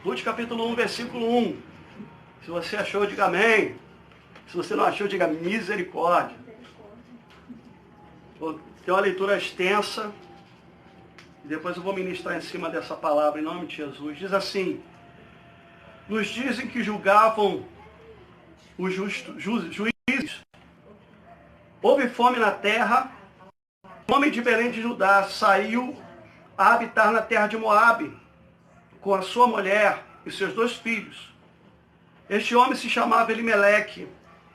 Ruth capítulo 1, versículo 1. Se você achou, diga amém. Se você não achou, diga misericórdia. Tem uma leitura extensa. E depois eu vou ministrar em cima dessa palavra, em nome de Jesus. Diz assim: nos dizem que julgavam os juízes. Houve fome na terra. O homem de Belém de Judá saiu a habitar na terra de Moabe, com a sua mulher e seus 2 filhos. Este homem se chamava Elimeleque,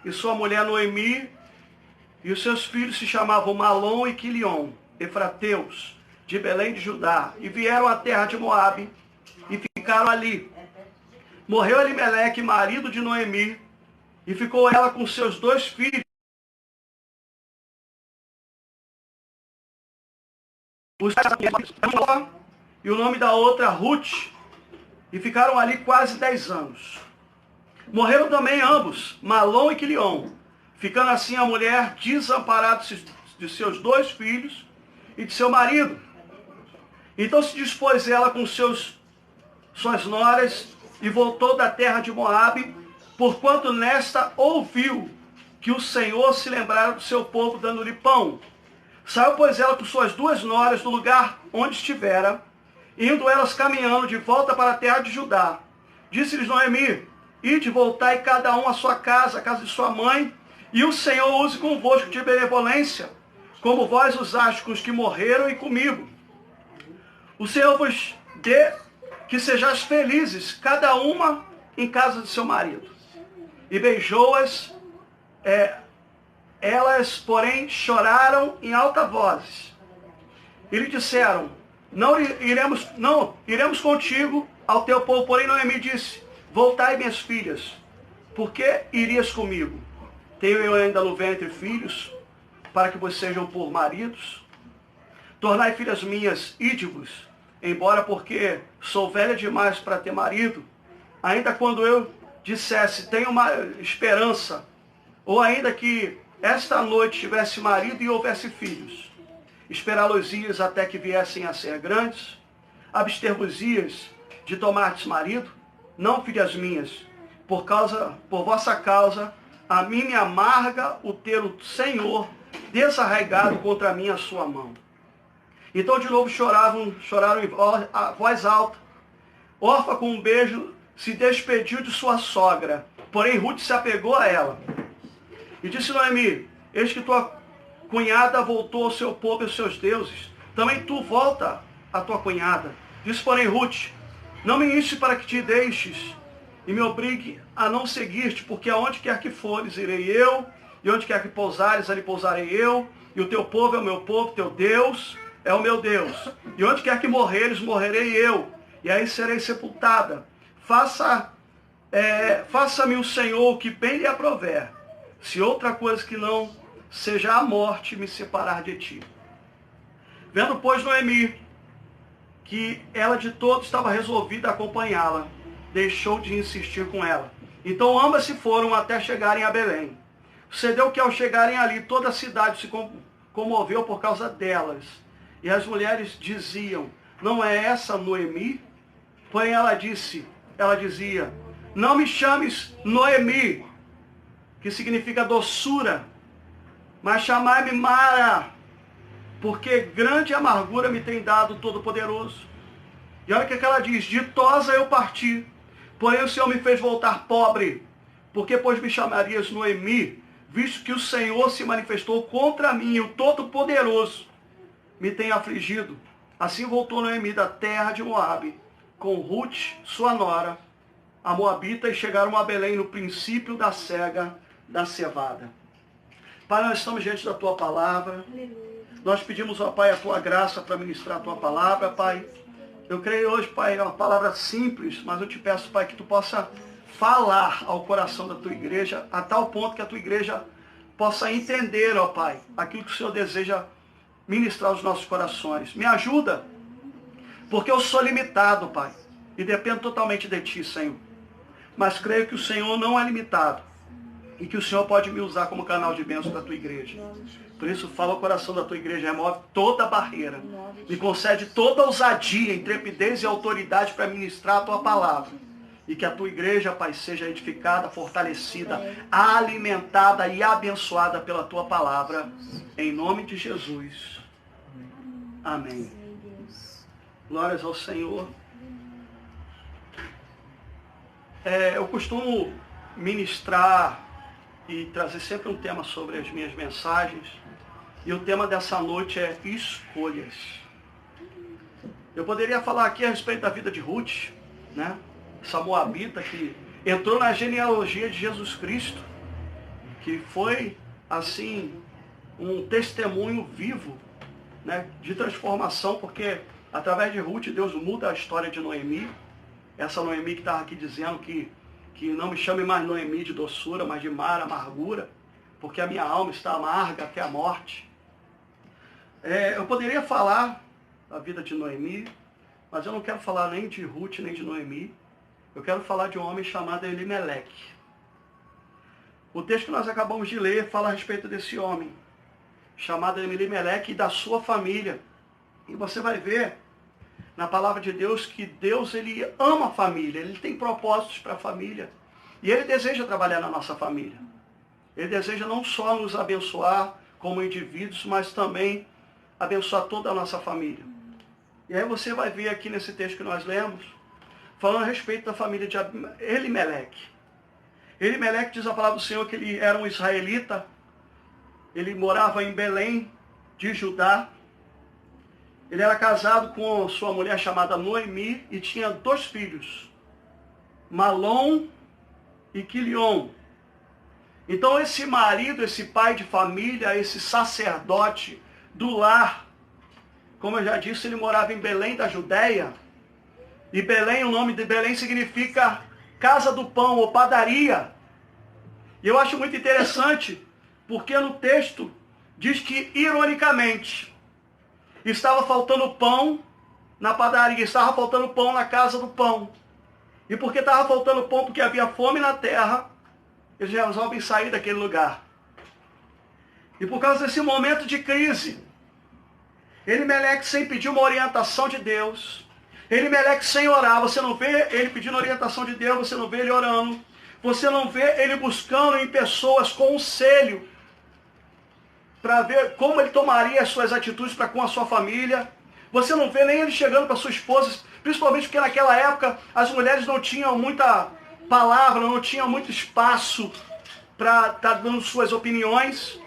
e sua mulher Noemi, e os seus filhos se chamavam Malom e Quilion, efrateus, de Belém de Judá, e vieram à terra de Moabe, e ficaram ali. Morreu Elimeleque, marido de Noemi, e ficou ela com seus 2 filhos, e o nome da outra Ruth, e ficaram ali quase 10 anos. Morreram também ambos, Malom e Quilion, ficando assim a mulher desamparada de seus 2 filhos e de seu marido. Então se dispôs ela com suas noras e voltou da terra de Moabe, porquanto nesta ouviu que o Senhor se lembrara do seu povo, dando-lhe pão. Saiu, pois, ela com suas 2 noras do lugar onde estivera, indo elas caminhando de volta para a terra de Judá. Disse-lhes Noemi: ide, voltai cada um à sua casa, a casa de sua mãe, e o Senhor use convosco de benevolência, como vós usaste com os que morreram e comigo. O Senhor vos dê que sejais felizes, cada uma em casa de seu marido. E beijou-as, elas, porém, choraram em alta voz. E lhe disseram: não iremos contigo ao teu povo. Porém Noemi disse: voltai, minhas filhas, por que irias comigo? Tenho eu ainda no ventre filhos, para que vos sejam por maridos? Tornai filhas minhas, ide-vos, embora porque sou velha demais para ter marido. Ainda quando eu dissesse, tenho uma esperança, ou ainda que esta noite tivesse marido e houvesse filhos, esperá-los-ias até que viessem a ser grandes? Abster-vos-ias de tomardes marido? Não, filhas minhas, por vossa causa, a mim me amarga o ter o Senhor desarraigado contra mim a sua mão. Então de novo choraram em voz alta. Orfa, com um beijo, se despediu de sua sogra, porém Ruth se apegou a ela. E disse Noemi: eis que tua cunhada voltou ao seu povo e aos seus deuses. Também tu volta à tua cunhada. Disse, porém, Ruth: não me instes para que te deixes e me obrigue a não seguir-te, porque aonde quer que fores, irei eu, e onde quer que pousares, ali pousarei eu, e o teu povo é o meu povo, teu Deus é o meu Deus. E onde quer que morreres, morrerei eu, e aí serei sepultada. Faça-me o Senhor o que bem lhe aprouver, se outra coisa que não seja a morte me separar de ti. Vendo, pois, Noemi que ela de todo estava resolvida a acompanhá-la, deixou de insistir com ela. Então ambas se foram até chegarem a Belém. Sucedeu que ao chegarem ali, toda a cidade se comoveu por causa delas. E as mulheres diziam: não é essa Noemi? Porém ela dizia: não me chames Noemi, que significa doçura, mas chamai-me Mara, porque grande amargura me tem dado o Todo-Poderoso. E olha o que ela diz: ditosa eu parti, porém o Senhor me fez voltar pobre. Porque pois me chamarias Noemi, visto que o Senhor se manifestou contra mim, e o Todo-Poderoso me tem afligido. Assim voltou Noemi da terra de Moabe, com Ruth, sua nora, a moabita, e chegaram a Belém no princípio da cega da cevada. Pai, nós estamos diante da tua palavra. Nós pedimos, ó Pai, a tua graça para ministrar a tua palavra, Pai. Eu creio hoje, Pai, é uma palavra simples, mas eu te peço, Pai, que tu possa falar ao coração da tua igreja, a tal ponto que a tua igreja possa entender, ó Pai, aquilo que o Senhor deseja ministrar aos nossos corações. Me ajuda, porque eu sou limitado, Pai, e dependo totalmente de ti, Senhor. Mas creio que o Senhor não é limitado. e que o Senhor pode me usar como canal de bênção da tua igreja. Por isso, fala o coração da tua igreja, remove toda barreira. Me concede toda ousadia, intrepidez e autoridade para ministrar a tua palavra. E que a tua igreja, Pai, seja edificada, fortalecida, alimentada e abençoada pela tua palavra. Em nome de Jesus. Amém. Glórias ao Senhor. Eu costumo ministrar e trazer sempre um tema sobre as minhas mensagens. E o tema dessa noite é escolhas. Eu poderia falar aqui a respeito da vida de Ruth, né? Essa moabita que entrou na genealogia de Jesus Cristo, que foi, assim, um testemunho vivo, né, de transformação, porque através de Ruth Deus muda a história de Noemi. Essa Noemi que estava aqui dizendo que não me chame mais Noemi de doçura, mas de Mara, amargura, porque a minha alma está amarga até a morte. Eu poderia falar da vida de Noemi, mas eu não quero falar nem de Ruth, nem de Noemi. Eu quero falar de um homem chamado Elimeleque. O texto que nós acabamos de ler fala a respeito desse homem, chamado Elimeleque, e da sua família. E você vai ver na palavra de Deus que Deus, ele ama a família, ele tem propósitos para a família. E ele deseja trabalhar na nossa família. Ele deseja não só nos abençoar como indivíduos, mas também abençoar toda a nossa família. E aí você vai ver aqui nesse texto que nós lemos, falando a respeito da família de Elimeleque. Elimeleque, diz a palavra do Senhor, que ele era um israelita. Ele morava em Belém, de Judá. Ele era casado com sua mulher chamada Noemi e tinha 2 filhos, Malom e Quilion. Então esse marido, esse pai de família, esse sacerdote do lar, como eu já disse, ele morava em Belém da Judéia. E Belém, o nome de Belém significa casa do pão ou padaria. E eu acho muito interessante, porque no texto diz que, ironicamente, estava faltando pão na padaria, estava faltando pão na casa do pão. E porque estava faltando pão, porque havia fome na terra, eles resolvem sair daquele lugar. E por causa desse momento de crise, Elimeleque, sem pedir uma orientação de Deus, Elimeleque sem orar, você não vê ele pedindo orientação de Deus, você não vê ele orando, você não vê ele buscando em pessoas conselho para ver como ele tomaria as suas atitudes para com a sua família. Você não vê nem ele chegando para sua esposa, principalmente porque naquela época as mulheres não tinham muita palavra, não tinham muito espaço para estar dando suas opiniões.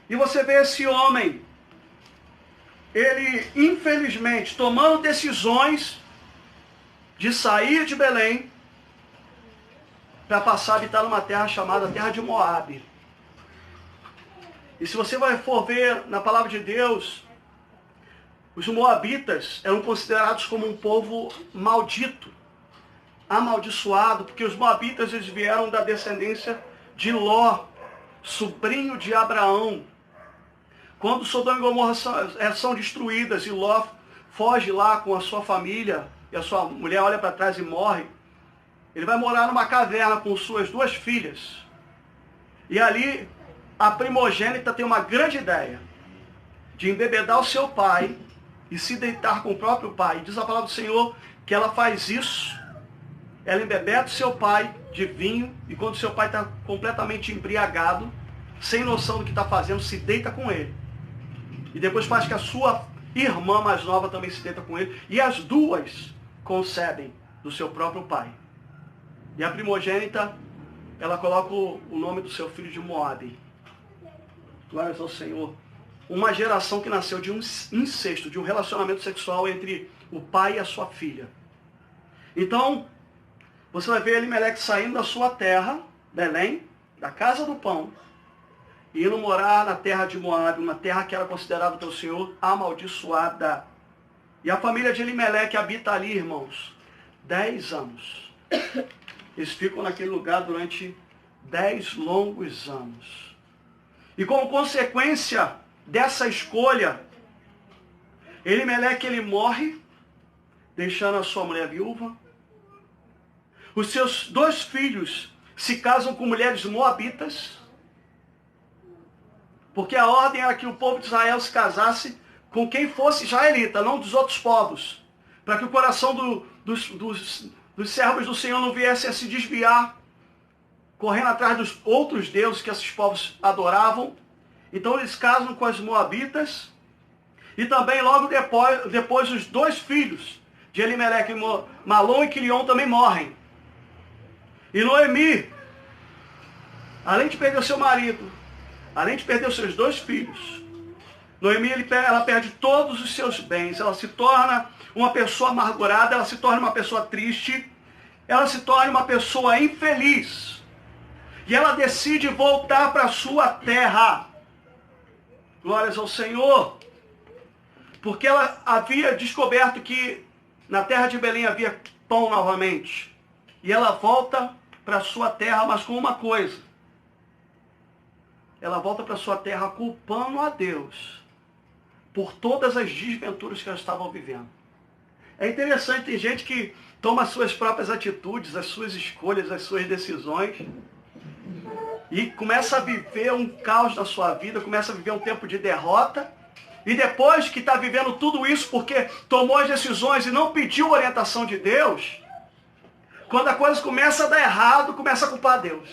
E você vê esse homem, ele infelizmente tomando decisões de sair de Belém para passar a habitar numa terra chamada Terra de Moabe. E se você for ver na palavra de Deus, os moabitas eram considerados como um povo maldito, amaldiçoado, porque os moabitas eles vieram da descendência de Ló, sobrinho de Abraão. Quando Sodoma e Gomorra são destruídas e Ló foge lá com a sua família, e a sua mulher olha para trás e morre, ele vai morar numa caverna com suas 2 filhas. E ali a primogênita tem uma grande ideia de embebedar o seu pai e se deitar com o próprio pai. E diz a palavra do Senhor que ela faz isso. Ela embebeda o seu pai de vinho, e quando seu pai está completamente embriagado, sem noção do que está fazendo, se deita com ele. E depois faz que a sua irmã mais nova também se deita com ele. E as 2 concebem do seu próprio pai. E a primogênita, ela coloca o nome do seu filho de Moabe. Glórias ao Senhor. Uma geração que nasceu de um incesto, de um relacionamento sexual entre o pai e a sua filha. Então, você vai ver Elimeleque saindo da sua terra, Belém, da casa do pão, e indo morar na terra de Moabe, uma terra que era considerada pelo Senhor amaldiçoada. E a família de Elimeleque habita ali, irmãos, 10 anos. Eles ficam naquele lugar durante 10 longos anos. E como consequência dessa escolha, Elimeleque ele morre, deixando a sua mulher viúva. Os seus 2 filhos se casam com mulheres moabitas, porque a ordem era que o povo de Israel se casasse com quem fosse israelita, não dos outros povos, para que o coração dos servos do Senhor não viesse a se desviar, correndo atrás dos outros deuses que esses povos adoravam. Então eles casam com as moabitas, e também logo depois os 2 filhos de Elimeleque, Malom e Quilion, também morrem. E Noemi, além de perder o seu marido, além de perder os seus 2 filhos, Noemi ela perde todos os seus bens. Ela se torna uma pessoa amargurada, ela se torna uma pessoa triste, ela se torna uma pessoa infeliz. E ela decide voltar para a sua terra. Glórias ao Senhor. Porque ela havia descoberto que na terra de Belém havia pão novamente. E ela volta para a sua terra, mas com uma coisa. Ela volta para a sua terra culpando a Deus por todas as desventuras que ela estava vivendo. É interessante, tem gente que toma as suas próprias atitudes, as suas escolhas, as suas decisões, e começa a viver um caos na sua vida, começa a viver um tempo de derrota, e depois que está vivendo tudo isso porque tomou as decisões e não pediu orientação de Deus, quando a coisa começa a dar errado, começa a culpar Deus.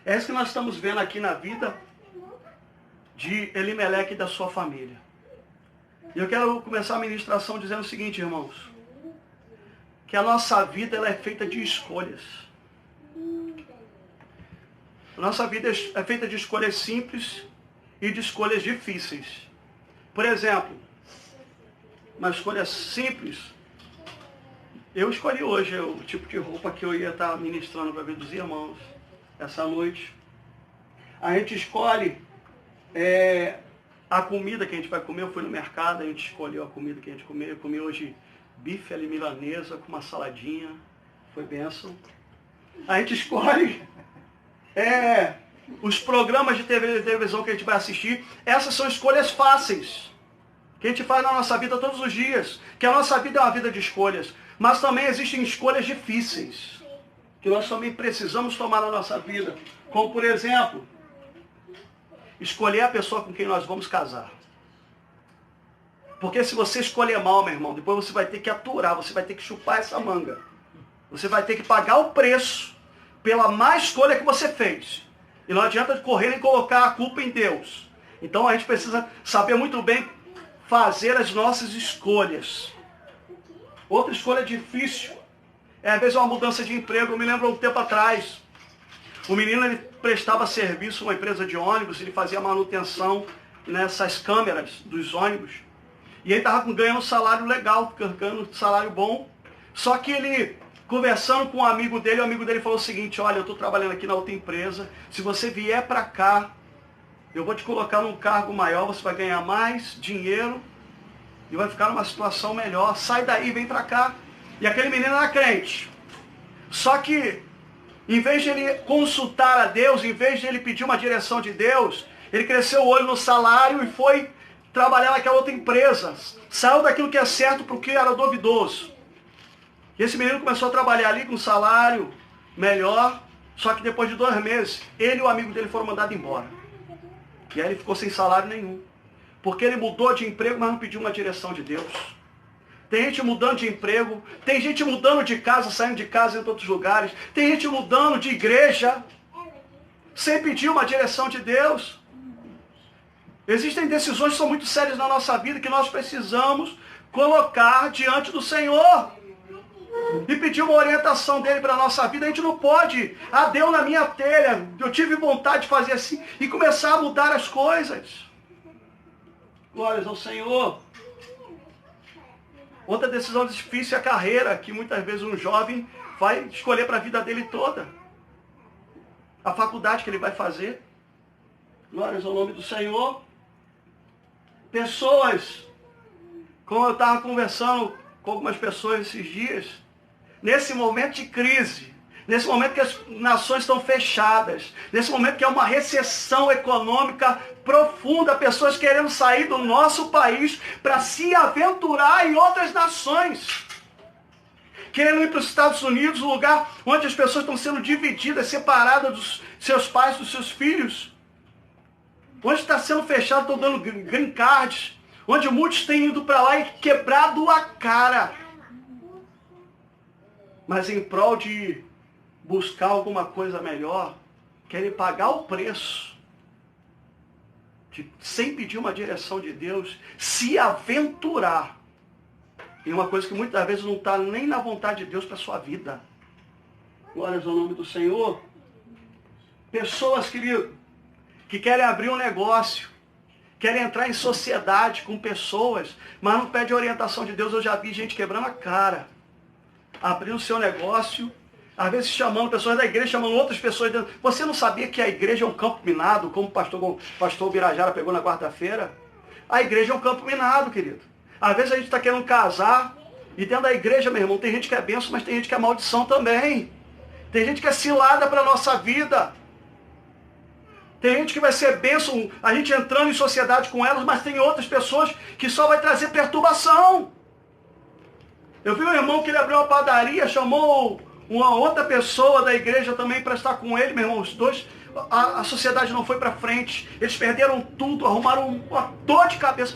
É isso que nós estamos vendo aqui na vida de Elimeleque e da sua família. E eu quero começar a ministração dizendo o seguinte, irmãos, que a nossa vida ela é feita de escolhas. A nossa vida é feita de escolhas simples e de escolhas difíceis. Por exemplo, uma escolha simples, eu escolhi hoje o tipo de roupa que eu ia estar ministrando para a vida dos irmãos essa noite. A gente escolhe a comida que a gente vai comer. Eu fui no mercado, a gente escolheu a comida que a gente comeu. Eu comi hoje bife à milanesa com uma saladinha, foi bênção. A gente escolhe os programas de televisão que a gente vai assistir. Essas são escolhas fáceis, que a gente faz na nossa vida todos os dias, que a nossa vida é uma vida de escolhas. Mas também existem escolhas difíceis, que nós também precisamos tomar na nossa vida. Como, por exemplo, escolher a pessoa com quem nós vamos casar. Porque se você escolher mal, meu irmão, depois você vai ter que aturar, você vai ter que chupar essa manga. Você vai ter que pagar o preço pela má escolha que você fez. E não adianta correr e colocar a culpa em Deus. Então a gente precisa saber muito bem fazer as nossas escolhas. Outra escolha difícil é às vezes uma mudança de emprego. Eu me lembro um tempo atrás, o menino ele prestava serviço a uma empresa de ônibus, ele fazia manutenção nessas câmeras dos ônibus. E ele estava ganhando um salário legal, ganhando um salário bom. Só que ele, conversando com um amigo dele, o amigo dele falou o seguinte: olha, eu estou trabalhando aqui na outra empresa, se você vier para cá, eu vou te colocar num cargo maior, você vai ganhar mais dinheiro e vai ficar numa situação melhor. Sai daí, vem para cá. E aquele menino era crente. Só que, em vez de ele consultar a Deus, em vez de ele pedir uma direção de Deus, ele cresceu o olho no salário e foi trabalhar naquela outra empresa. Saiu daquilo que é certo para o que era duvidoso. E esse menino começou a trabalhar ali com um salário melhor, só que depois de 2 meses, ele e o amigo dele foram mandados embora. E aí ele ficou sem salário nenhum. Porque ele mudou de emprego, mas não pediu uma direção de Deus. Tem gente mudando de emprego, tem gente mudando de casa, saindo de casa, indo para outros lugares. Tem gente mudando de igreja, sem pedir uma direção de Deus. Existem decisões que são muito sérias na nossa vida, que nós precisamos colocar diante do Senhor. E pedir uma orientação dele para a nossa vida. A gente não pode, deu na minha telha, eu tive vontade de fazer assim, e começar a mudar as coisas. Glórias ao Senhor. Outra decisão difícil é a carreira, que muitas vezes um jovem vai escolher para a vida dele toda. A faculdade que ele vai fazer. Glórias ao nome do Senhor. Pessoas, como eu estava conversando com algumas pessoas esses dias, nesse momento de crise, nesse momento que as nações estão fechadas, nesse momento que é uma recessão econômica profunda, pessoas querendo sair do nosso país para se aventurar em outras nações, querendo ir para os Estados Unidos, um lugar onde as pessoas estão sendo divididas, separadas dos seus pais, dos seus filhos. Onde está sendo fechado, estão dando green cards. Onde muitos têm ido para lá e quebrado a cara. Mas em prol de buscar alguma coisa melhor, querem pagar o preço. Sem pedir uma direção de Deus, se aventurar em uma coisa que muitas vezes não está nem na vontade de Deus para a sua vida. Glórias ao nome do Senhor. Pessoas, querido, que querem abrir um negócio, querem entrar em sociedade com pessoas, mas não pedem orientação de Deus. Eu já vi gente quebrando a cara, abrindo o seu negócio, às vezes chamando pessoas da igreja, chamando outras pessoas dentro. Você não sabia que a igreja é um campo minado, como o pastor Birajara pegou na quarta-feira? A igreja é um campo minado, querido. Às vezes a gente está querendo casar, e dentro da igreja, meu irmão, tem gente que é bênção, mas tem gente que é maldição também. Tem gente que é cilada para a nossa vida. Tem gente que vai ser bênção, a gente entrando em sociedade com elas, mas tem outras pessoas que só vai trazer perturbação. Eu vi um irmão que ele abriu uma padaria, chamou uma outra pessoa da igreja também para estar com ele, meu irmão. Os dois, a sociedade não foi para frente. Eles perderam tudo, arrumaram uma dor de cabeça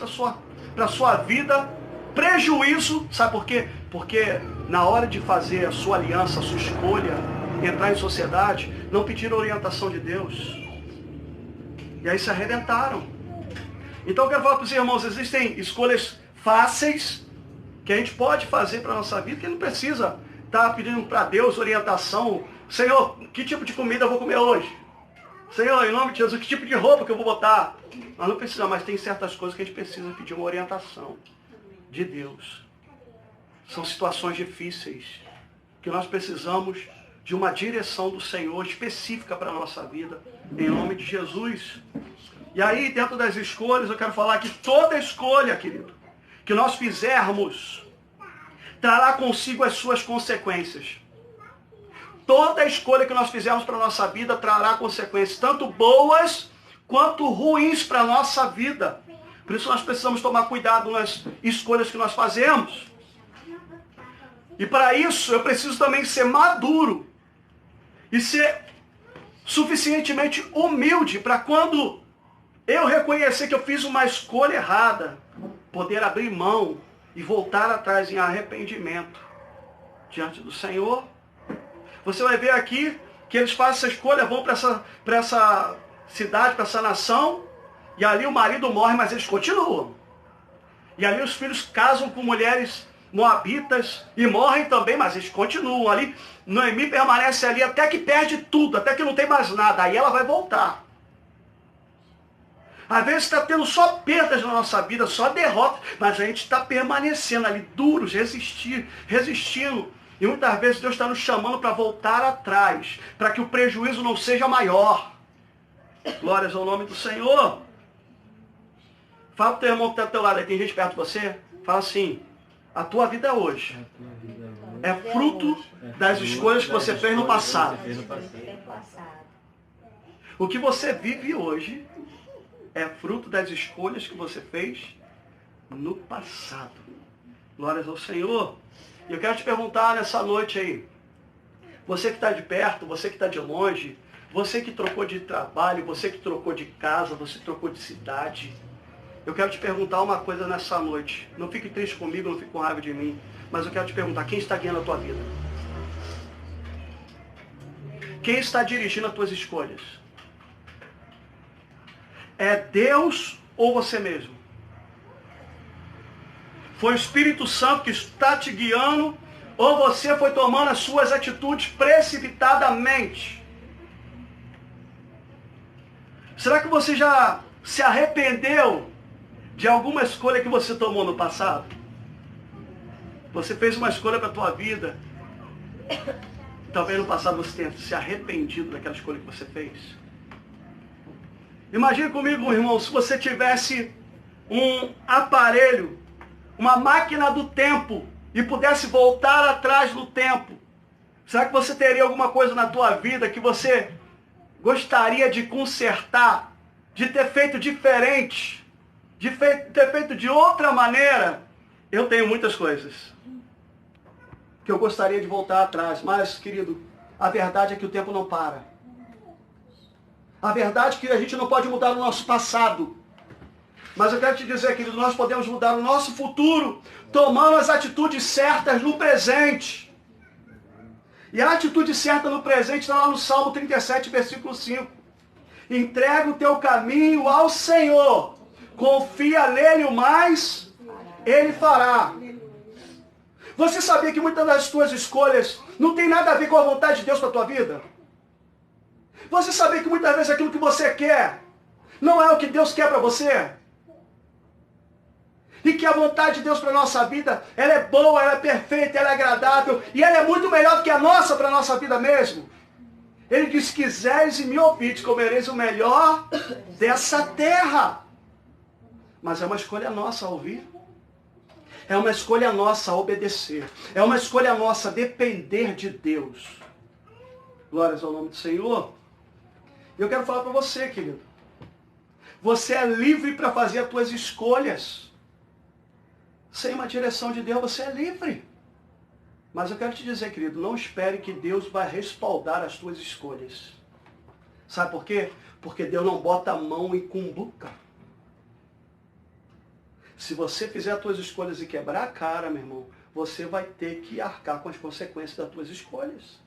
para a sua vida. Prejuízo, sabe por quê? Porque na hora de fazer a sua aliança, a sua escolha, entrar em sociedade, não pediram orientação de Deus. E aí se arrebentaram. Então eu quero falar para os irmãos, existem escolhas fáceis que a gente pode fazer para a nossa vida, que não precisa estar pedindo para Deus orientação. Senhor, que tipo de comida eu vou comer hoje? Senhor, em nome de Jesus, que tipo de roupa que eu vou botar? Nós não precisamos, mas tem certas coisas que a gente precisa pedir uma orientação de Deus. São situações difíceis que nós precisamos de uma direção do Senhor específica para a nossa vida, em nome de Jesus. E aí, dentro das escolhas, eu quero falar que toda escolha, querido, que nós fizermos, trará consigo as suas consequências. Toda escolha que nós fizermos para a nossa vida trará consequências, tanto boas quanto ruins para a nossa vida. Por isso nós precisamos tomar cuidado nas escolhas que nós fazemos. E para isso eu preciso também ser maduro e ser suficientemente humilde para quando eu reconhecer que eu fiz uma escolha errada, poder abrir mão e voltar atrás em arrependimento diante do Senhor. Você vai ver aqui que eles fazem essa escolha, vão para essa cidade, para essa nação, e ali o marido morre, mas eles continuam. E ali os filhos casam com mulheres moabitas e morrem também, mas eles continuam ali. Noemi permanece ali até que perde tudo, até que não tem mais nada. Aí ela vai voltar. Às vezes está tendo só perdas na nossa vida, só derrotas, mas a gente está permanecendo ali, duros, resistindo. E muitas vezes Deus está nos chamando para voltar atrás, para que o prejuízo não seja maior. Glórias ao nome do Senhor. Fala para o teu irmão que está ao teu lado aí, tem gente perto de você? Fala assim, a tua vida hoje é fruto das escolhas que você fez no passado. O que você vive hoje é fruto das escolhas que você fez no passado. Glórias ao Senhor. E eu quero te perguntar nessa noite aí, você que está de perto, você que está de longe, você que trocou de trabalho, você que trocou de casa, você trocou de cidade, eu quero te perguntar uma coisa nessa noite. Não fique triste comigo, não fique com raiva de mim, mas eu quero te perguntar, quem está guiando a tua vida? Quem está dirigindo as tuas escolhas? É Deus ou você mesmo? Foi o Espírito Santo que está te guiando, ou você foi tomando as suas atitudes precipitadamente? Será que você já se arrependeu de alguma escolha que você tomou no passado? Você fez uma escolha para a tua vida, talvez no passado você tenha se arrependido daquela escolha que você fez. Imagine comigo, meu irmão, se você tivesse um aparelho, uma máquina do tempo, e pudesse voltar atrás no tempo, será que você teria alguma coisa na tua vida que você gostaria de consertar, de ter feito diferente, de ter feito de outra maneira? Eu tenho muitas coisas que eu gostaria de voltar atrás. Mas, querido, a verdade é que o tempo não para. A verdade é que a gente não pode mudar o nosso passado. Mas eu quero te dizer, querido, nós podemos mudar o nosso futuro tomando as atitudes certas no presente. E a atitude certa no presente está lá no Salmo 37, versículo 5. Entrega o teu caminho ao Senhor. Confia nele, o mais ele fará. Você sabia que muitas das tuas escolhas não tem nada a ver com a vontade de Deus para a tua vida? Você sabia que muitas vezes aquilo que você quer não é o que Deus quer para você? E que a vontade de Deus para a nossa vida, ela é boa, ela é perfeita, ela é agradável, e ela é muito melhor do que a nossa para a nossa vida mesmo. Ele diz, quiseres e me ouvides, comereis o melhor dessa terra. Mas é uma escolha nossa ouvir. É uma escolha nossa obedecer. É uma escolha nossa depender de Deus. Glórias ao nome do Senhor. E eu quero falar para você, querido. Você é livre para fazer as tuas escolhas. Sem uma direção de Deus, você é livre. Mas eu quero te dizer, querido, não espere que Deus vai respaldar as tuas escolhas. Sabe por quê? Porque Deus não bota a mão em cumbuca. Se você fizer as tuas escolhas e quebrar a cara, meu irmão, você vai ter que arcar com as consequências das tuas escolhas.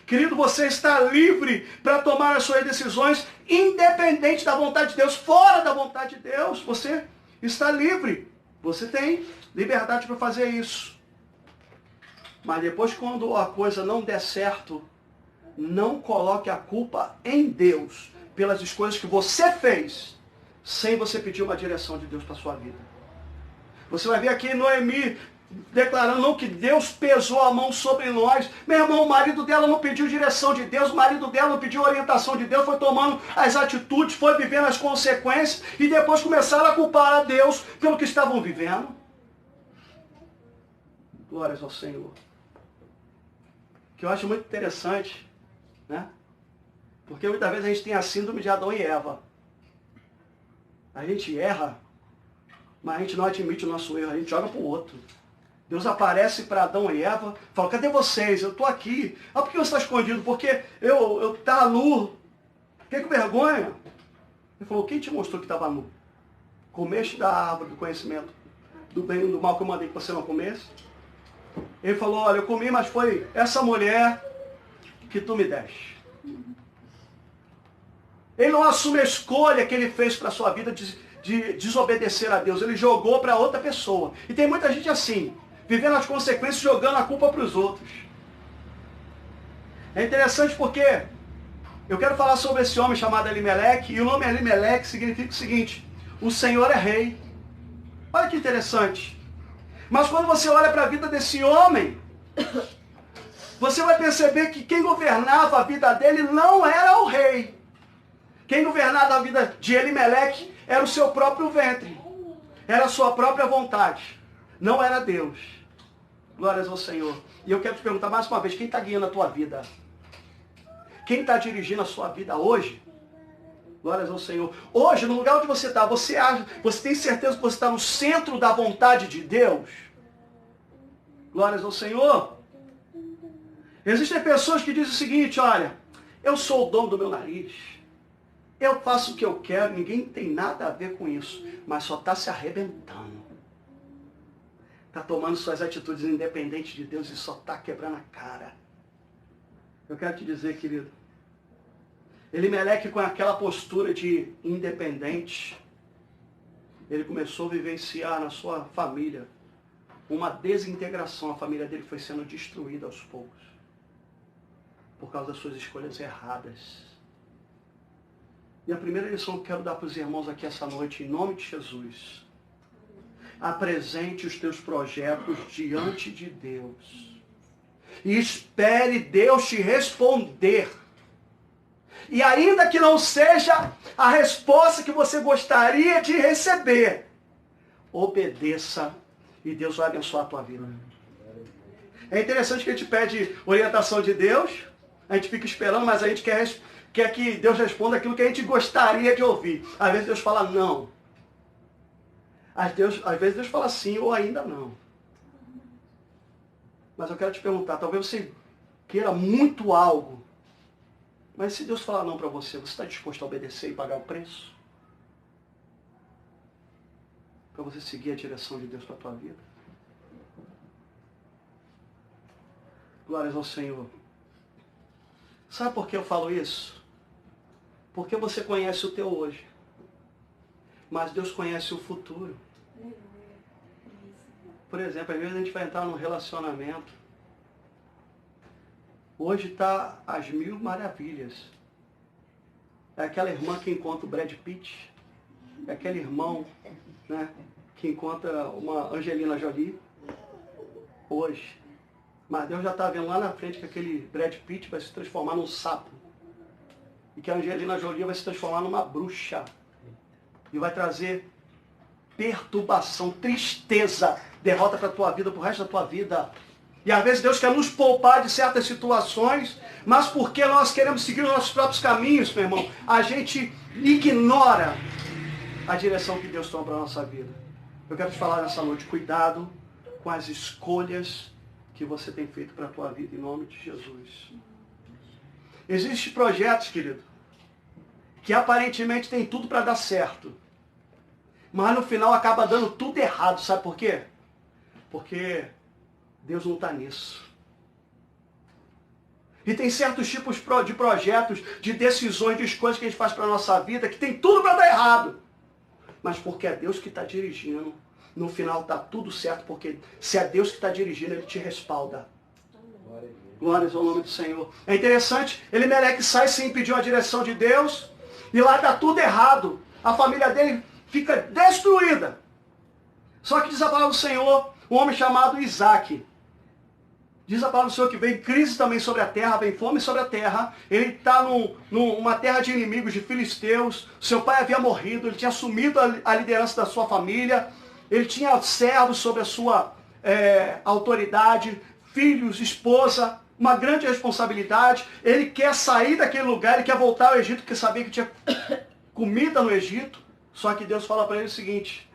Querido, você está livre para tomar as suas decisões independente da vontade de Deus, fora da vontade de Deus. Você está livre. Você tem liberdade para fazer isso. Mas depois, quando a coisa não der certo, não coloque a culpa em Deus pelas escolhas que você fez, sem você pedir uma direção de Deus para a sua vida. Você vai ver aqui Noemi declarando não que Deus pesou a mão sobre nós. Meu irmão, o marido dela não pediu direção de Deus, o marido dela não pediu orientação de Deus, foi tomando as atitudes, foi vivendo as consequências e depois começaram a culpar a Deus pelo que estavam vivendo. Glórias ao Senhor. Que eu acho muito interessante, né? Porque muitas vezes a gente tem a síndrome de Adão e Eva. A gente erra, mas a gente não admite o nosso erro, a gente joga para o outro. Deus aparece para Adão e Eva, fala, cadê vocês? Eu estou aqui. Ah, por que você está escondido? Porque eu estava nu. Fiquei com vergonha. Ele falou, quem te mostrou que estava nu? Comeste da árvore do conhecimento do bem e do mal que eu mandei que você não comesse? Ele falou, olha, eu comi, mas foi essa mulher que tu me deste. Ele não assume a escolha que ele fez para a sua vida de desobedecer a Deus. Ele jogou para outra pessoa. E tem muita gente assim, vivendo as consequências, jogando a culpa para os outros. É interessante porque eu quero falar sobre esse homem chamado Elimeleque, e o nome Elimeleque significa o seguinte, o Senhor é rei. Olha que interessante. Mas quando você olha para a vida desse homem, você vai perceber que quem governava a vida dele não era o rei. Quem governava a vida de Elimeleque era o seu próprio ventre. Era a sua própria vontade. Não era Deus. Glórias ao Senhor. E eu quero te perguntar mais uma vez, quem está guiando a tua vida? Quem está dirigindo a sua vida hoje? Glórias ao Senhor. Hoje, no lugar onde você está, você tem certeza que você está no centro da vontade de Deus? Glórias ao Senhor. Existem pessoas que dizem o seguinte, olha, eu sou o dono do meu nariz. Eu faço o que eu quero, ninguém tem nada a ver com isso. Mas só está se arrebentando. Está tomando suas atitudes independentes de Deus e só está quebrando a cara. Eu quero te dizer, querido, Elimeleque, com aquela postura de independente, ele começou a vivenciar na sua família uma desintegração. A família dele foi sendo destruída aos poucos por causa das suas escolhas erradas. E a primeira lição que eu quero dar para os irmãos aqui essa noite, em nome de Jesus, apresente os teus projetos diante de Deus e espere Deus te responder. E ainda que não seja a resposta que você gostaria de receber, obedeça e Deus vai abençoar a tua vida. É interessante que a gente pede orientação de Deus, a gente fica esperando, mas a gente quer que Deus responda aquilo que a gente gostaria de ouvir. Às vezes Deus fala não. Às vezes Deus fala sim ou ainda não. Mas eu quero te perguntar, talvez você queira muito algo, mas se Deus falar não para você, você está disposto a obedecer e pagar o preço? Para você seguir a direção de Deus para a tua vida? Glórias ao Senhor. Sabe por que eu falo isso? Porque você conhece o teu hoje. Mas Deus conhece o futuro. Por exemplo, às vezes a gente vai entrar num relacionamento. Hoje está às mil maravilhas. É aquela irmã que encontra o Brad Pitt. É aquele irmão, né, que encontra uma Angelina Jolie. Hoje. Mas Deus já está vendo lá na frente que aquele Brad Pitt vai se transformar num sapo. E que a Angelina Jolie vai se transformar numa bruxa. E vai trazer perturbação, tristeza, derrota para a tua vida, para o resto da tua vida. E às vezes Deus quer nos poupar de certas situações, mas porque nós queremos seguir os nossos próprios caminhos, meu irmão, a gente ignora a direção que Deus toma para a nossa vida. Eu quero te falar nessa noite, cuidado com as escolhas que você tem feito para a tua vida, em nome de Jesus. Existem projetos, querido, que aparentemente tem tudo para dar certo, mas no final acaba dando tudo errado, sabe por quê? Porque Deus não está nisso. E tem certos tipos de projetos, de decisões, de escolhas que a gente faz para a nossa vida, que tem tudo para dar errado. Mas porque é Deus que está dirigindo, no final está tudo certo, porque se é Deus que está dirigindo, Ele te respalda. Glórias ao nome do Senhor. É interessante, Elimeleque sai sem pedir uma direção de Deus, e lá está tudo errado. A família dele fica destruída. Só que diz a palavra do Senhor, um homem chamado Isaac. Diz a palavra do Senhor que vem crise também sobre a terra, vem fome sobre a terra. Ele está numa terra de inimigos, de filisteus. Seu pai havia morrido, ele tinha assumido a liderança da sua família. Ele tinha servos sobre a sua autoridade, filhos, esposa, uma grande responsabilidade. Ele quer sair daquele lugar, ele quer voltar ao Egito, porque sabia que tinha comida no Egito. Só que Deus fala para ele o seguinte,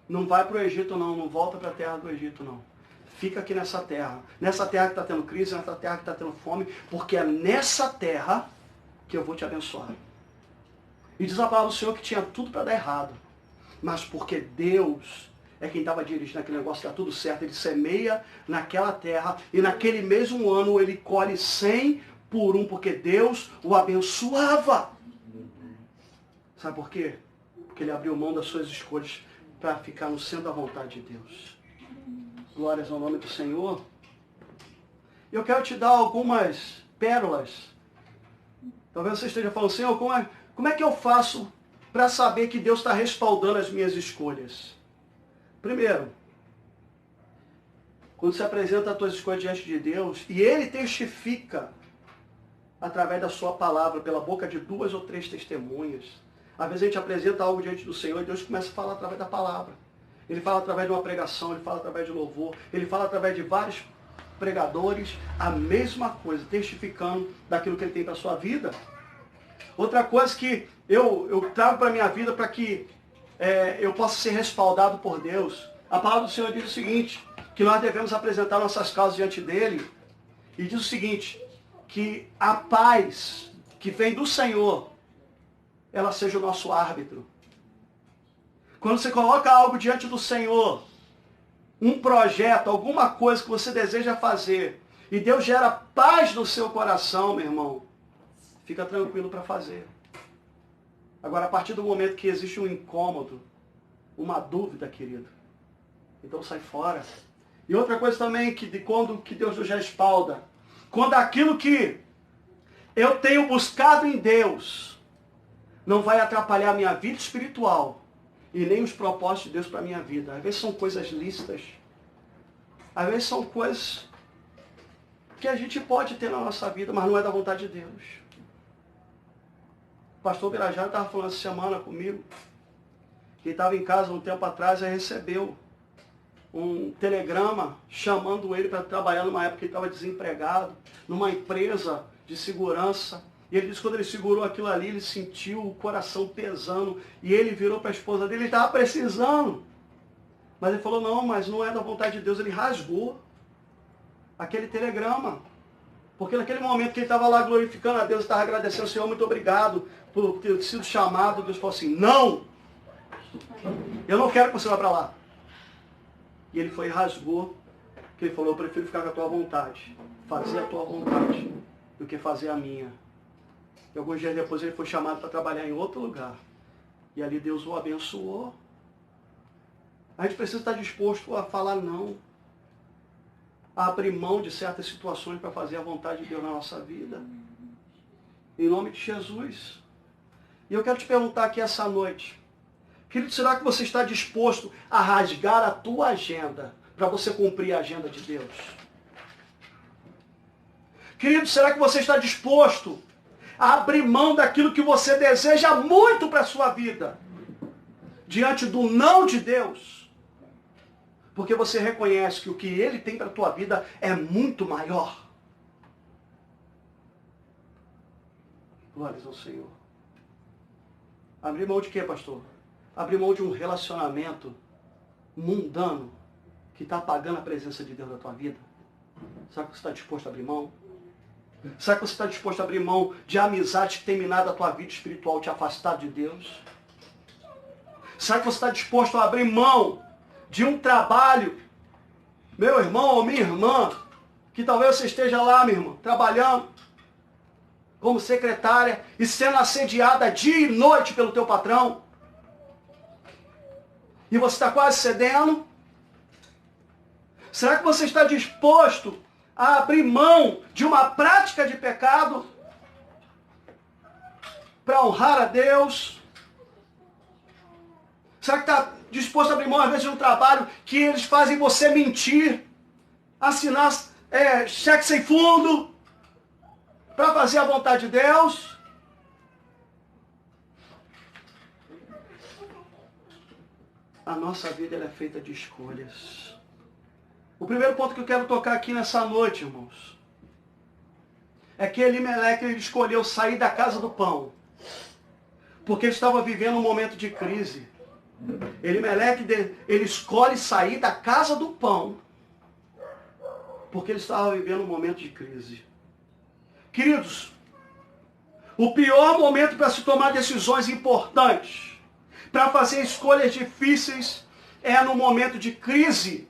não vai para o Egito não volta para a terra do Egito não. Fica aqui nessa terra que está tendo crise, nessa terra que está tendo fome, porque é nessa terra que eu vou te abençoar. E diz a palavra do Senhor que tinha tudo para dar errado, mas porque Deus é quem estava dirigindo aquele negócio, está tudo certo, ele semeia naquela terra, e naquele mesmo ano ele colhe 100 por 1, porque Deus o abençoava. Sabe por quê? Porque ele abriu mão das suas escolhas para ficar no centro da vontade de Deus. Glórias ao nome do Senhor. Eu quero te dar algumas pérolas. Talvez você esteja falando, Senhor, como é que eu faço para saber que Deus está respaldando as minhas escolhas? Primeiro, quando você apresenta as tuas escolhas diante de Deus, e Ele testifica através da sua palavra, pela boca de 2 ou 3 testemunhas. Às vezes a gente apresenta algo diante do Senhor e Deus começa a falar através da palavra. Ele fala através de uma pregação, ele fala através de louvor, ele fala através de vários pregadores, a mesma coisa, testificando daquilo que ele tem para a sua vida. Outra coisa que eu trago para a minha vida para que eu possa ser respaldado por Deus. A palavra do Senhor diz o seguinte, que nós devemos apresentar nossas causas diante dele, e diz o seguinte, que a paz que vem do Senhor, ela seja o nosso árbitro. Quando você coloca algo diante do Senhor, um projeto, alguma coisa que você deseja fazer, e Deus gera paz no seu coração, meu irmão, fica tranquilo para fazer. Agora, a partir do momento que existe um incômodo, uma dúvida, querido, então sai fora. E outra coisa também, que Deus nos respalda, quando aquilo que eu tenho buscado em Deus não vai atrapalhar a minha vida espiritual e nem os propósitos de Deus para a minha vida. Às vezes são coisas lícitas, às vezes são coisas que a gente pode ter na nossa vida, mas não é da vontade de Deus. O pastor Birajara estava falando essa semana comigo, que ele estava em casa um tempo atrás e recebeu um telegrama chamando ele para trabalhar numa época que ele estava desempregado, numa empresa de segurança. E ele disse que quando ele segurou aquilo ali, ele sentiu o coração pesando. E ele virou para a esposa dele, ele estava precisando. Mas ele falou, não, mas não é da vontade de Deus. Ele rasgou. aquele telegrama. Porque naquele momento que ele estava lá glorificando a Deus, estava agradecendo, Senhor, muito obrigado por ter sido chamado. Deus falou assim, não! Eu não quero que você vá para lá. E ele foi e rasgou, que ele falou, eu prefiro ficar com a tua vontade, fazer a tua vontade, do que fazer a minha. E alguns dias depois ele foi chamado para trabalhar em outro lugar. E ali Deus o abençoou. A gente precisa estar disposto a falar não. A abrir mão de certas situações para fazer a vontade de Deus na nossa vida. Em nome de Jesus. E eu quero te perguntar aqui essa noite. Querido, será que você está disposto a rasgar a tua agenda para você cumprir a agenda de Deus? Querido, será que você está disposto a abrir mão daquilo que você deseja muito para a sua vida, diante do não de Deus? Porque você reconhece que o que Ele tem para a tua vida é muito maior. Glórias ao Senhor. Abrir mão de quê, pastor? Abrir mão de um relacionamento mundano que está apagando a presença de Deus na tua vida? Será que você está disposto a abrir mão? Será que você está disposto a abrir mão de amizade que tem minado a tua vida espiritual, te afastar de Deus? Será que você está disposto a abrir mão de um trabalho, meu irmão ou minha irmã, que talvez você esteja lá, meu irmão, trabalhando como secretária e sendo assediada dia e noite pelo teu patrão? E você está quase cedendo? Será que você está disposto a abrir mão de uma prática de pecado para honrar a Deus? Será que está disposto a abrir mão, às vezes, de um trabalho que eles fazem você mentir, assinar cheque sem fundo, para fazer a vontade de Deus? A nossa vida ela é feita de escolhas. O primeiro ponto que eu quero tocar aqui nessa noite, irmãos, é que Elimeleque ele escolheu sair da casa do pão, porque ele estava vivendo um momento de crise. Elimeleque ele escolhe sair da casa do pão, porque ele estava vivendo um momento de crise. Queridos, o pior momento para se tomar decisões importantes, para fazer escolhas difíceis, é no momento de crise.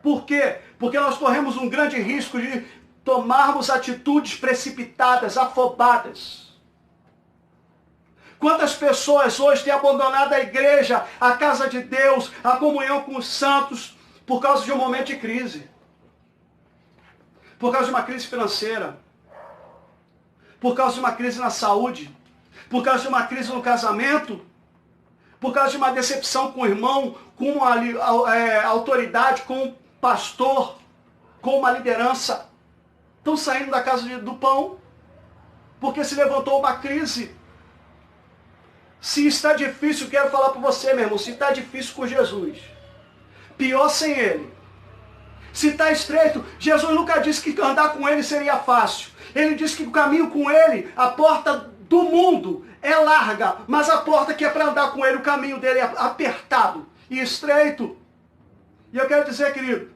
Por quê? Porque nós corremos um grande risco de tomarmos atitudes precipitadas, afobadas. Quantas pessoas hoje têm abandonado a igreja, a casa de Deus, a comunhão com os santos, por causa de um momento de crise? Por causa de uma crise financeira, por causa de uma crise na saúde, por causa de uma crise no casamento, por causa de uma decepção com o irmão, com uma autoridade, com um pastor, com uma liderança. Estão saindo da casa do pão, porque se levantou uma crise. Se está difícil, quero falar para você, meu irmão, se está difícil com Jesus, pior sem Ele. Se está estreito, Jesus nunca disse que andar com Ele seria fácil. Ele disse que o caminho com Ele, a porta do mundo é larga, mas a porta que é para andar com Ele, o caminho dele é apertado e estreito. E eu quero dizer, querido,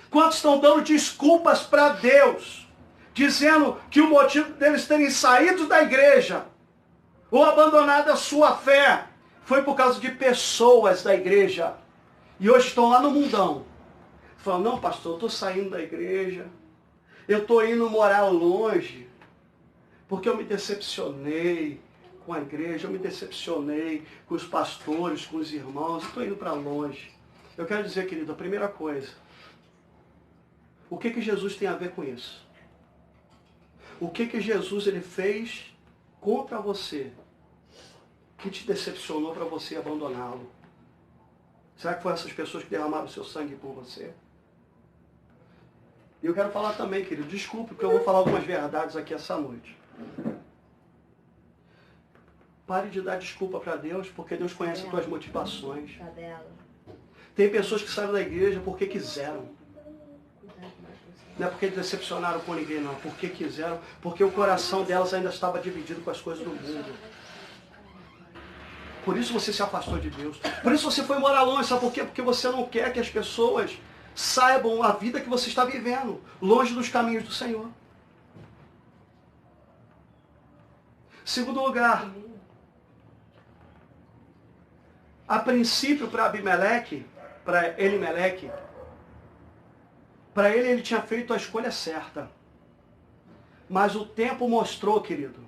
quantos estão dando desculpas para Deus, dizendo que o motivo deles terem saído da igreja ou abandonado a sua fé foi por causa de pessoas da igreja. E hoje estão lá no mundão. Falam, não, pastor, eu estou saindo da igreja, eu estou indo morar longe, porque eu me decepcionei com a igreja, eu me decepcionei com os pastores, com os irmãos, eu estou indo para longe. Eu quero dizer, querido, a primeira coisa, o que Jesus tem a ver com isso? O que Jesus ele fez contra você, que te decepcionou para você abandoná-lo? Será que foram essas pessoas que derramaram o seu sangue por você? E eu quero falar também, querido, desculpe, porque eu vou falar algumas verdades aqui essa noite. Pare de dar desculpa para Deus, porque Deus conhece as tuas motivações. Tem pessoas que saíram da igreja porque quiseram. Não é porque decepcionaram com ninguém, não. Porque quiseram, porque o coração delas ainda estava dividido com as coisas do mundo. Por isso você se afastou de Deus. Por isso você foi morar longe, sabe por quê? Porque você não quer que as pessoas saibam a vida que você está vivendo, longe dos caminhos do Senhor. Segundo lugar, a princípio para Abimeleque, para Elimeleque, para ele tinha feito a escolha certa. Mas o tempo mostrou, querido,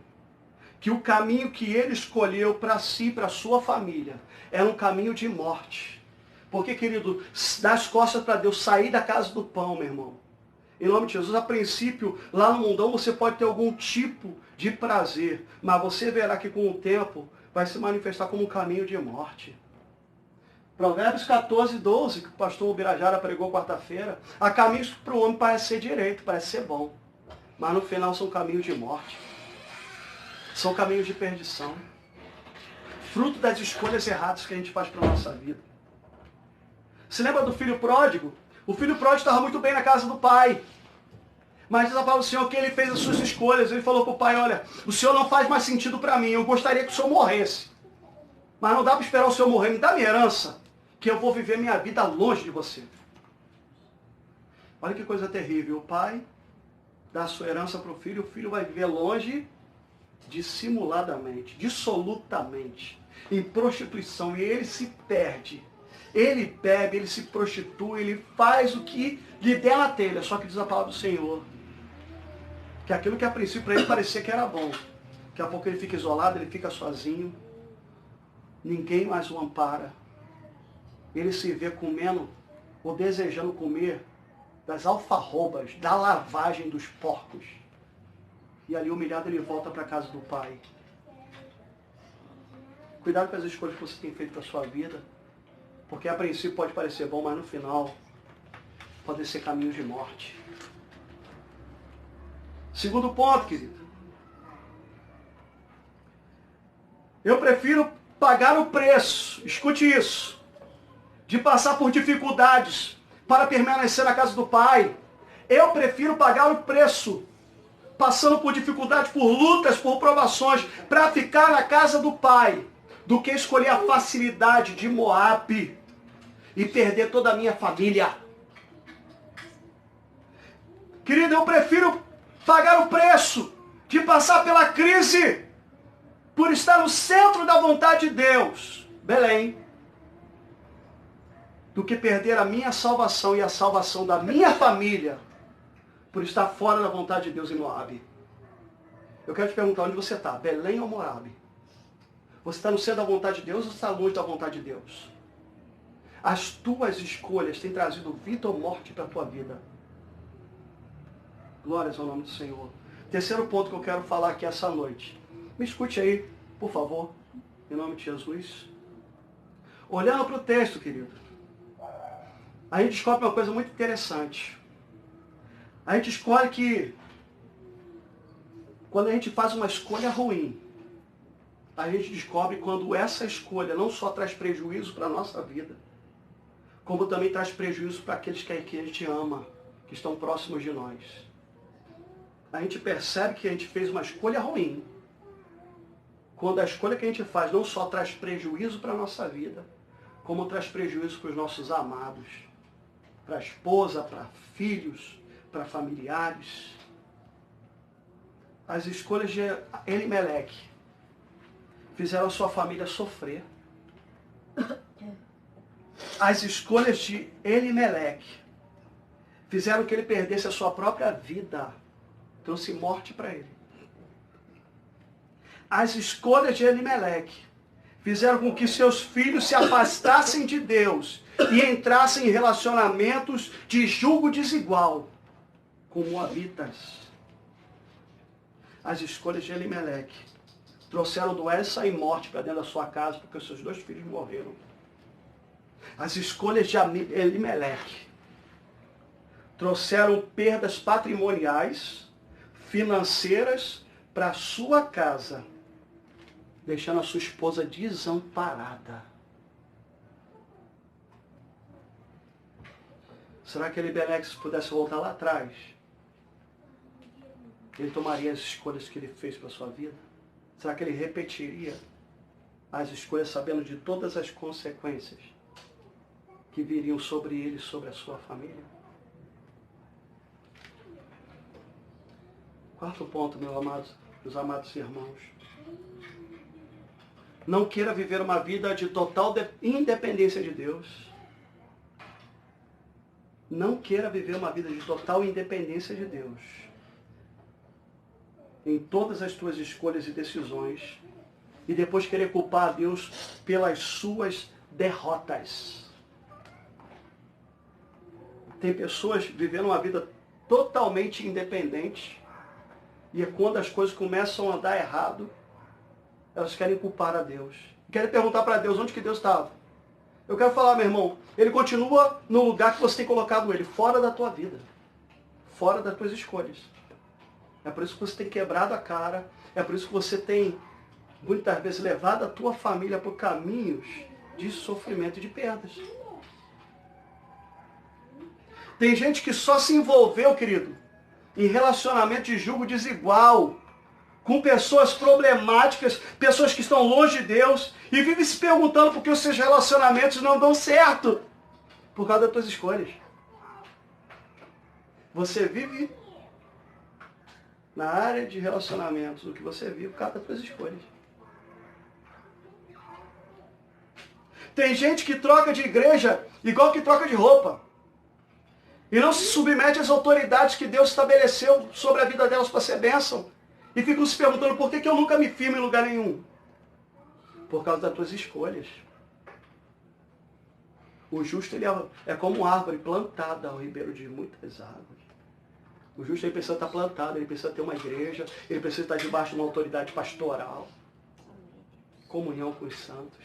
que o caminho que ele escolheu para si, para sua família, era um caminho de morte. Porque, querido, dar as costas para Deus, sair da casa do pão, meu irmão. Em nome de Jesus, a princípio, lá no mundão você pode ter algum tipo de prazer, mas você verá que com o tempo vai se manifestar como um caminho de morte. Provérbios 14, 12, que o pastor Ubirajara pregou quarta-feira, há caminhos que para o homem parece ser direito, parece ser bom, mas no final são caminhos de morte. São caminhos de perdição. Fruto das escolhas erradas que a gente faz para a nossa vida. Se lembra do filho pródigo? O filho pródigo estava muito bem na casa do pai. Mas diz a palavra do Senhor que ele fez as suas escolhas. Ele falou para o pai, olha, o Senhor não faz mais sentido para mim. Eu gostaria que o Senhor morresse. Mas não dá para esperar o Senhor morrer. Me dá minha herança, que eu vou viver minha vida longe de você. Olha que coisa terrível. O pai dá a sua herança para o filho vai viver longe, dissimuladamente, dissolutamente, em prostituição. E ele se perde. Ele bebe, ele se prostitui, ele faz o que lhe der na telha. Só que diz a palavra do Senhor que aquilo que a princípio para ele parecia que era bom, daqui a pouco ele fica isolado, ele fica sozinho, ninguém mais o ampara. Ele se vê comendo ou desejando comer das alfarrobas, da lavagem dos porcos. E ali humilhado ele volta para a casa do pai. Cuidado com as escolhas que você tem feito para a sua vida. Porque a princípio pode parecer bom, mas no final pode ser caminho de morte. Segundo ponto, querido. Eu prefiro pagar o preço, escute isso, de passar por dificuldades para permanecer na casa do Pai. Eu prefiro pagar o preço, passando por dificuldades, por lutas, por provações, para ficar na casa do Pai, do que escolher a facilidade de Moabe e perder toda a minha família. Querido, eu prefiro pagar o preço de passar pela crise por estar no centro da vontade de Deus, Belém, do que perder a minha salvação e a salvação da minha família por estar fora da vontade de Deus em Moabe. Eu quero te perguntar onde você está, Belém ou Moabe? Você está no centro da vontade de Deus ou está longe da vontade de Deus? As tuas escolhas têm trazido vida ou morte para a tua vida. Glórias ao nome do Senhor. Terceiro ponto que eu quero falar aqui essa noite. Me escute aí, por favor, em nome de Jesus. Olhando para o texto, querido, a gente descobre uma coisa muito interessante. A gente escolhe que quando a gente faz uma escolha ruim, a gente descobre quando essa escolha não só traz prejuízo para a nossa vida, como também traz prejuízo para aqueles que a gente ama, que estão próximos de nós. A gente percebe que a gente fez uma escolha ruim, quando a escolha que a gente faz não só traz prejuízo para a nossa vida, como traz prejuízo para os nossos amados, para a esposa, para filhos, para familiares. As escolhas de Elimeleque fizeram a sua família sofrer. As escolhas de Elimeleque fizeram que ele perdesse a sua própria vida. Trouxe morte para ele. As escolhas de Elimeleque fizeram com que seus filhos se afastassem de Deus e entrassem em relacionamentos de julgo desigual com moabitas. As escolhas de Elimeleque trouxeram doença e morte para dentro da sua casa porque os seus 2 filhos morreram. As escolhas de Elimeleque trouxeram perdas patrimoniais, financeiras para a sua casa, deixando a sua esposa desamparada. Será que Elimeleque, se pudesse voltar lá atrás, ele tomaria as escolhas que ele fez para a sua vida? Será que ele repetiria as escolhas sabendo de todas as consequências? que viriam sobre ele e sobre a sua família. Quarto ponto, meus amados irmãos. Não queira viver uma vida de total independência de Deus. Não queira viver uma vida de total independência de Deus. Em todas as tuas escolhas e decisões. E depois querer culpar a Deus pelas suas derrotas. Tem pessoas vivendo uma vida totalmente independente. E é quando as coisas começam a dar errado, elas querem culpar a Deus. Querem perguntar para Deus onde que Deus estava. Eu quero falar, meu irmão, ele continua no lugar que você tem colocado ele, fora da tua vida. Fora das tuas escolhas. É por isso que você tem quebrado a cara. É por isso que você tem, muitas vezes, levado a tua família por caminhos de sofrimento e de perdas. Tem gente que só se envolveu, querido, em relacionamento de julgo desigual, com pessoas problemáticas, pessoas que estão longe de Deus, e vive se perguntando por que os seus relacionamentos não dão certo, por causa das tuas escolhas. Você vive na área de relacionamentos, o que você vive por causa das tuas escolhas. Tem gente que troca de igreja igual que troca de roupa. E não se submete às autoridades que Deus estabeleceu sobre a vida delas para ser bênção. E ficam se perguntando por que eu nunca me firmo em lugar nenhum. Por causa das tuas escolhas. O justo ele é como uma árvore plantada ao ribeiro de muitas águas. O justo ele precisa estar plantado, ele precisa ter uma igreja, ele precisa estar debaixo de uma autoridade pastoral. Comunhão com os santos.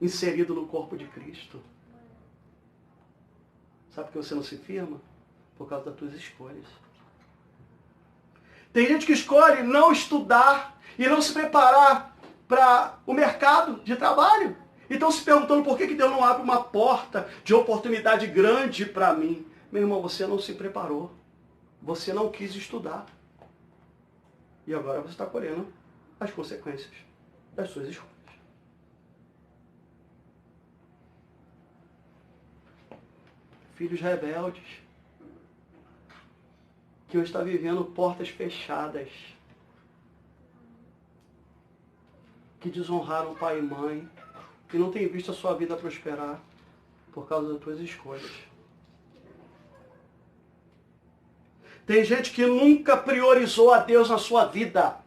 Inserido no corpo de Cristo. Sabe por que você não se firma? Por causa das tuas escolhas. Tem gente que escolhe não estudar e não se preparar para o mercado de trabalho. E estão se perguntando por que Deus não abre uma porta de oportunidade grande para mim. Meu irmão, você não se preparou. Você não quis estudar. E agora você está colhendo as consequências das suas escolhas. Filhos rebeldes, que hoje está vivendo portas fechadas, que desonraram pai e mãe, que não tem visto a sua vida prosperar por causa das tuas escolhas. Tem gente que nunca priorizou a Deus na sua vida.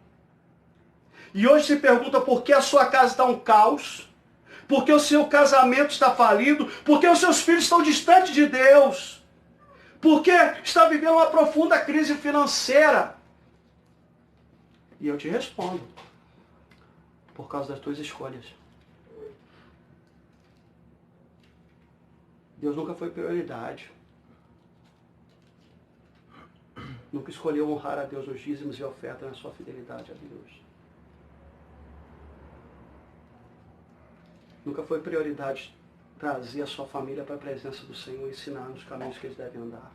E hoje se pergunta por que a sua casa está um caos, por que o seu casamento está falido, por que os seus filhos estão distantes de Deus, por que está vivendo uma profunda crise financeira. E eu te respondo, por causa das tuas escolhas. Deus nunca foi prioridade. Nunca escolheu honrar a Deus nos dízimos e ofertas na sua fidelidade a Deus. Nunca foi prioridade trazer a sua família para a presença do Senhor e ensinar nos caminhos que eles devem andar.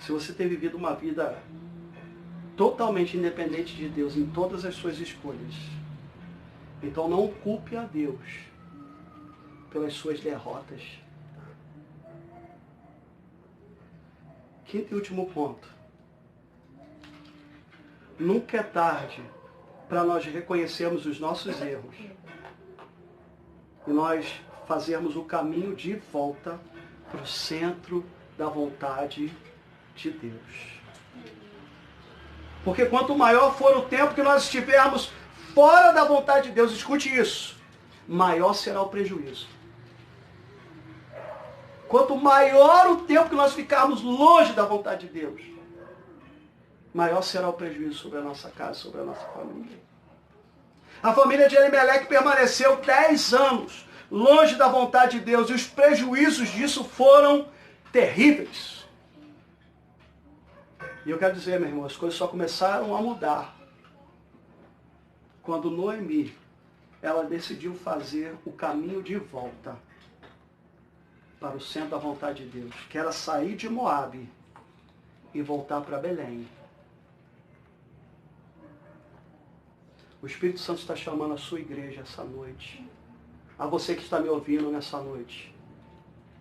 Se você tem vivido uma vida totalmente independente de Deus em todas as suas escolhas, então não culpe a Deus pelas suas derrotas. Quinto e último ponto. Nunca é tarde para nós reconhecermos os nossos erros e nós fazermos o caminho de volta para o centro da vontade de Deus. Porque quanto maior for o tempo que nós estivermos fora da vontade de Deus, escute isso, maior será o prejuízo. Quanto maior o tempo que nós ficarmos longe da vontade de Deus, maior será o prejuízo sobre a nossa casa, sobre a nossa família. A família de Elimeleque permaneceu 10 anos longe da vontade de Deus e os prejuízos disso foram terríveis. E eu quero dizer, meu irmão, as coisas só começaram a mudar quando Noemi, ela decidiu fazer o caminho de volta para o centro da vontade de Deus, que era sair de Moabe e voltar para Belém. O Espírito Santo está chamando a sua igreja essa noite, a você que está me ouvindo nessa noite,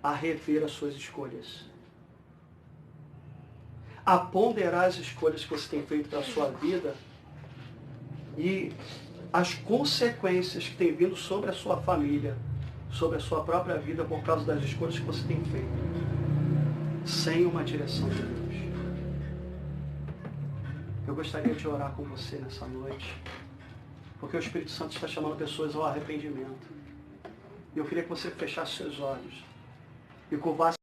a rever as suas escolhas, a ponderar as escolhas que você tem feito para a sua vida e as consequências que têm vindo sobre a sua família, sobre a sua própria vida por causa das escolhas que você tem feito, sem uma direção de Deus. Eu gostaria de orar com você nessa noite, porque o Espírito Santo está chamando pessoas ao arrependimento. E eu queria que você fechasse seus olhos e curvasse